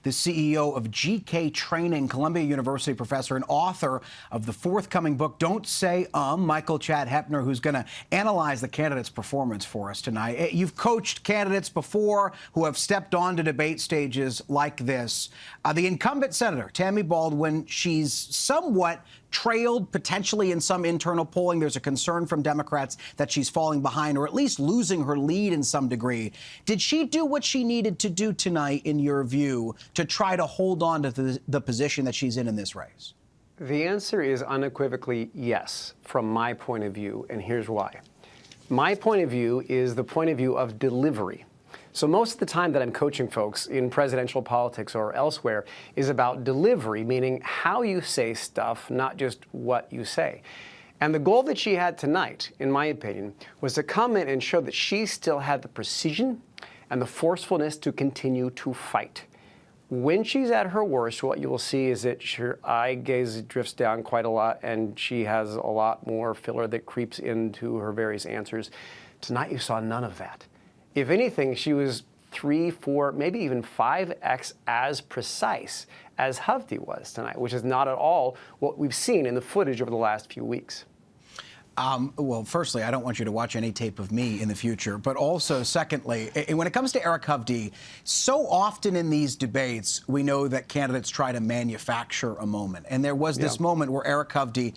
the CEO of GK Training, Columbia University professor and author of the forthcoming book, Don't Say Michael Chad Hoeppner, who's going to analyze the candidate's performance for us tonight. You've coached candidates before who have stepped onto debate stages like this. The incumbent senator, Tammy Baldwin, she's somewhat trailed potentially in some internal polling. There's a concern from Democrats that she's falling behind or at least losing her lead in some degree. Did she do what she needed to do tonight, in your view, to try to hold on to the position that she's in this race? The answer is unequivocally yes, from my point of view, and here's why. My point of view is the point of view of delivery. So most of the time that I'm coaching folks in presidential politics or elsewhere is about delivery, meaning how you say stuff, not just what you say. And the goal that she had tonight, in my opinion, was to come in and show that she still had the precision and the forcefulness to continue to fight. When she's at her worst, what you will see is that her eye gaze drifts down quite a lot, and she has a lot more filler that creeps into her various answers. Tonight you saw none of that. If anything, she was 3, 4, maybe even 5x as precise as Hoeppner was tonight, which is not at all what we've seen in the footage over the last few weeks. Well, firstly, I don't want you to watch any tape of me in the future. But also, secondly, when it comes to Eric Hoeppner, so often in these debates, we know that candidates try to manufacture a moment. And there was this moment where Eric Hoeppner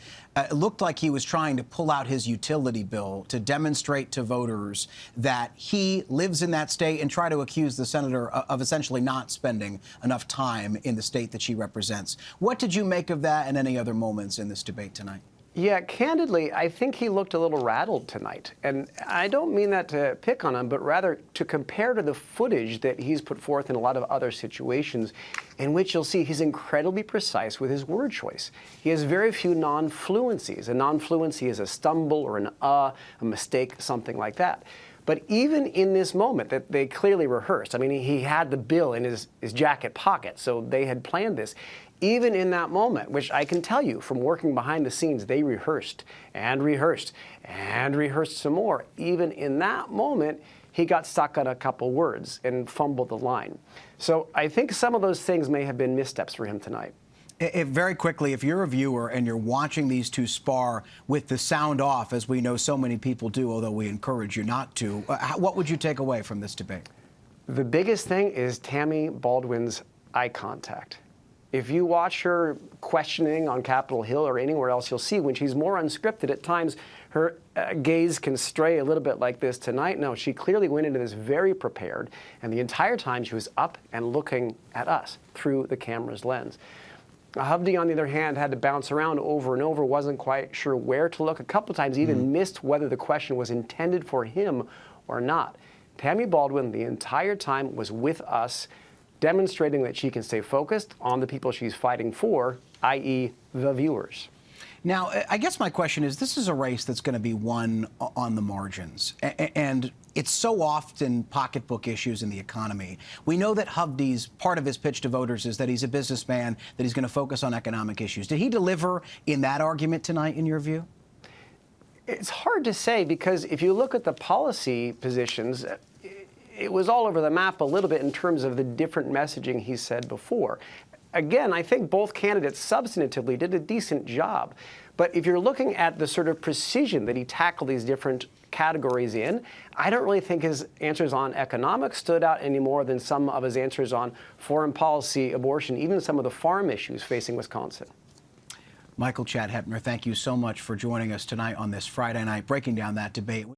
looked like he was trying to pull out his utility bill to demonstrate to voters that he lives in that state and try to accuse the senator of essentially not spending enough time in the state that she represents. What did you make of that and any other moments in this debate tonight? Yeah, candidly, I think he looked a little rattled tonight. And I don't mean that to pick on him, but rather to compare to the footage that he's put forth in a lot of other situations in which you'll see he's incredibly precise with his word choice. He has very few non-fluencies. A non-fluency is a stumble or a mistake, something like that. But even in this moment that they clearly rehearsed, I mean, he had the bill in his jacket pocket, so they had planned this. Even in that moment, which I can tell you from working behind the scenes, they rehearsed and rehearsed and rehearsed some more. Even in that moment, he got stuck on a couple words and fumbled the line. So I think some of those things may have been missteps for him tonight. Very quickly, if you're a viewer and you're watching these two spar with the sound off, as we know so many people do, although we encourage you not to, what would you take away from this debate? The biggest thing is Tammy Baldwin's eye contact. If you watch her questioning on Capitol Hill or anywhere else, you'll see when she's more unscripted, at times her gaze can stray a little bit like this tonight. No, she clearly went into this very prepared, and the entire time she was up and looking at us through the camera's lens. Hoeppner, on the other hand, had to bounce around over and over, wasn't quite sure where to look. A couple of times even missed whether the question was intended for him or not. Tammy Baldwin, the entire time, was with us, demonstrating that she can stay focused on the people she's fighting for, i.e. the viewers. Now, I guess my question is, this is a race that's going to be won on the margins. And it's so often pocketbook issues in the economy. We know that Hoeppner's part of his pitch to voters is that he's a businessman, that he's going to focus on economic issues. Did he deliver in that argument tonight, in your view? It's hard to say, because if you look at the policy positions, it was all over the map a little bit in terms of the different messaging he said before. Again, I think both candidates substantively did a decent job. But if you're looking at the sort of precision that he tackled these different categories in, I don't really think his answers on economics stood out any more than some of his answers on foreign policy, abortion, even some of the farm issues facing Wisconsin. Michael Chad Hoeppner, thank you so much for joining us tonight on this Friday night, breaking down that debate.